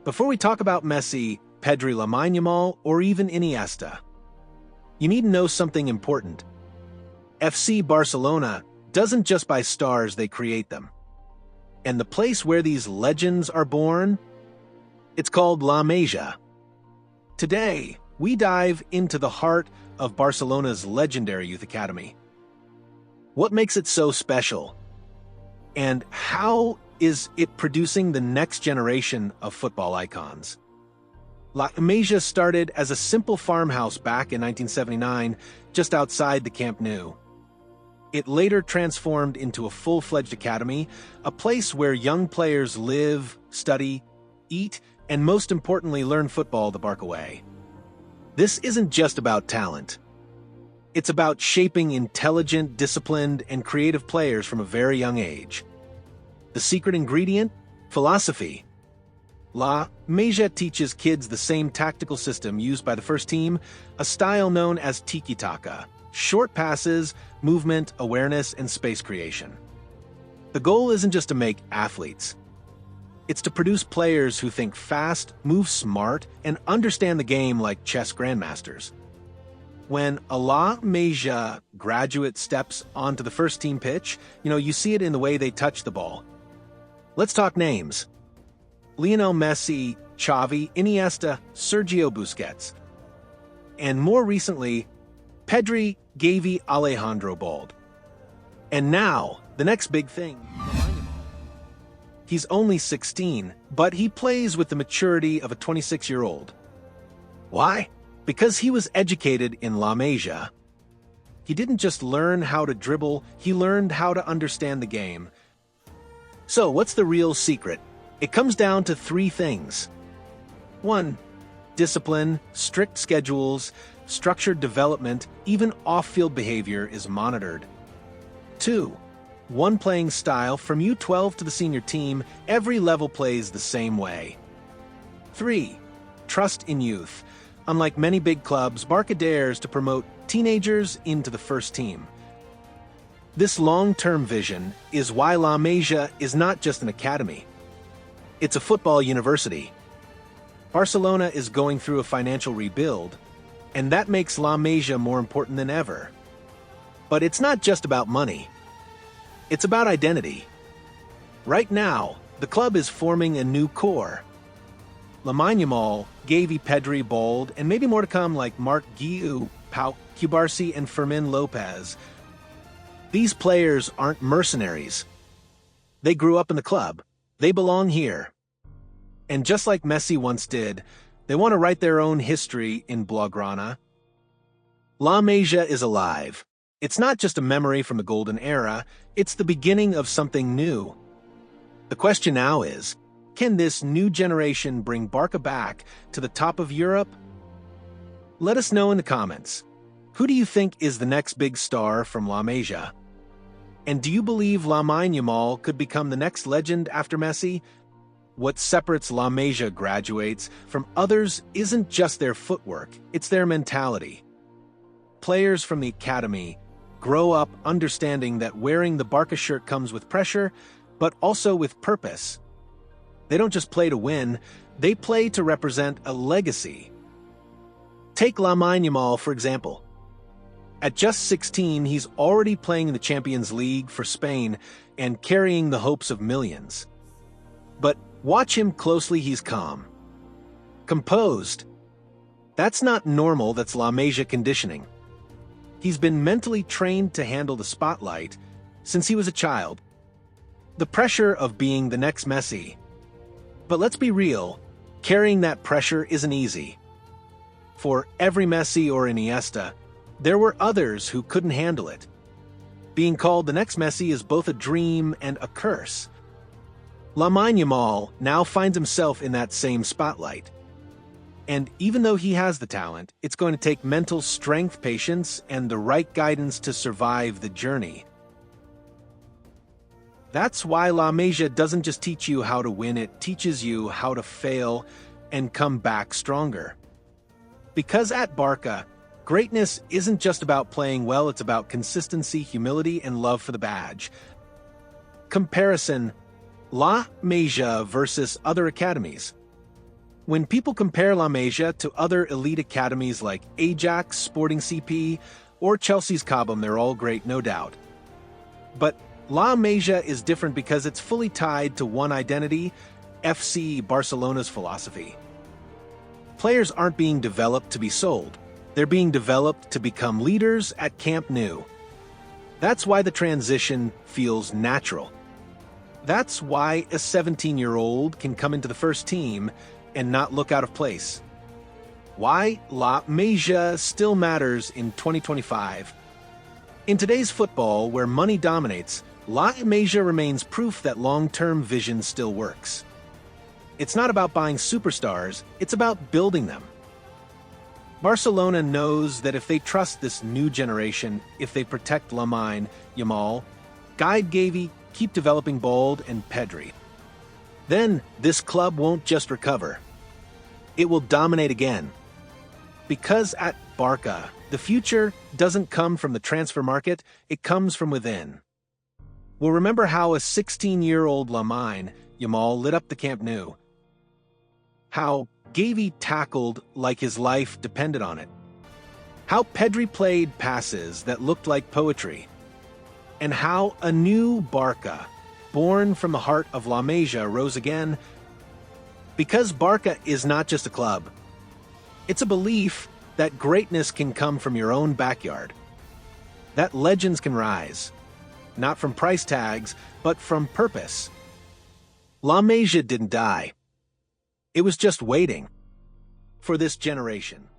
Before we talk about Messi, Pedri, Lamine Yamal, or even Iniesta, you need to know something important. FC Barcelona doesn't just buy stars, they create them. And the place where these legends are born, it's called La-MasIa. Today, we dive into the heart of Barcelona's legendary youth academy. What makes it so special? And how is it producing the next generation of football icons? La-MasIa started as a simple farmhouse back in 1979, just outside the Camp Nou. It later transformed into a full-fledged academy, a place where young players live, study, eat, and most importantly, learn football the Barca way. This isn't just about talent. It's about shaping intelligent, disciplined, and creative players from a very young age. The secret ingredient? Philosophy. La-MasIa teaches kids the same tactical system used by the first team, a style known as tiki-taka. Short passes, movement, awareness, and space creation. The goal isn't just to make athletes. It's to produce players who think fast, move smart, and understand the game like chess grandmasters. When a La-MasIa graduate steps onto the first team pitch, you see it in the way they touch the ball. Let's talk names. Lionel Messi, Xavi, Iniesta, Sergio Busquets. And more recently, Pedri, Gavi, Alejandro Bald. And now, the next big thing. He's only 16, but he plays with the maturity of a 26-year-old. Why? Because he was educated in La-MasIa. He didn't just learn how to dribble, he learned how to understand the game. So, what's the real secret? It comes down to 3 things. 1. Discipline, strict schedules, structured development, even off-field behavior is monitored. 2. One playing style, from U12 to the senior team, every level plays the same way. 3. Trust in youth. Unlike many big clubs, Barca dares to promote teenagers into the first team. This long-term vision is why La-MasIa is not just an academy. It's a football university. Barcelona is going through a financial rebuild, and that makes La-MasIa more important than ever. But it's not just about money. It's about identity. Right now, the club is forming a new core. Lamine Yamal, Gavi, Pedri, Bald, and maybe more to come like Marc Guiu, Pau Cubarsí, and Fermin Lopez. These players aren't mercenaries. They grew up in the club. They belong here. And just like Messi once did, they want to write their own history in Blaugrana. La-MasIa is alive. It's not just a memory from the golden era, it's the beginning of something new. The question now is, can this new generation bring Barca back to the top of Europe? Let us know in the comments. Who do you think is the next big star from La-MasIa? And do you believe Lamine Yamal could become the next legend after Messi? What separates La-MasIa graduates from others isn't just their footwork, it's their mentality. Players from the academy grow up understanding that wearing the Barca shirt comes with pressure, but also with purpose. They don't just play to win, they play to represent a legacy. Take Lamine Yamal, for example. At just 16, he's already playing in the Champions League for Spain and carrying the hopes of millions. But watch him closely, he's calm. Composed. That's not normal, that's La-MasIa conditioning. He's been mentally trained to handle the spotlight since he was a child. The pressure of being the next Messi. But let's be real, carrying that pressure isn't easy. For every Messi or Iniesta, there were others who couldn't handle it. Being called the next Messi is both a dream and a curse. Lamine Yamal now finds himself in that same spotlight. And even though he has the talent, it's going to take mental strength, patience, and the right guidance to survive the journey. That's why La-MasIa doesn't just teach you how to win, it teaches you how to fail and come back stronger. Because at Barca, greatness isn't just about playing well, it's about consistency, humility, and love for the badge. Comparison: La-MasIa versus other academies. When people compare La-MasIa to other elite academies like Ajax, Sporting CP, or Chelsea's Cobham, they're all great, no doubt. But La-MasIa is different because it's fully tied to one identity, FC Barcelona's philosophy. Players aren't being developed to be sold. They're being developed to become leaders at Camp Nou. That's why the transition feels natural. That's why a 17-year-old can come into the first team and not look out of place. Why La-MasIa still matters in 2025. In today's football, where money dominates, La-MasIa remains proof that long-term vision still works. It's not about buying superstars, it's about building them. Barcelona knows that if they trust this new generation, if they protect Lamine Yamal, guide Gavi, keep developing Bold and Pedri, then this club won't just recover. It will dominate again. Because at Barca, the future doesn't come from the transfer market, it comes from within. We'll remember how a 16-year-old Lamine Yamal lit up the Camp Nou. How Gavi tackled like his life depended on it. How Pedri played passes that looked like poetry. And how a new Barca, born from the heart of La-MasIa, rose again. Because Barca is not just a club. It's a belief that greatness can come from your own backyard. That legends can rise, not from price tags, but from purpose. La-MasIa didn't die. It was just waiting for this generation.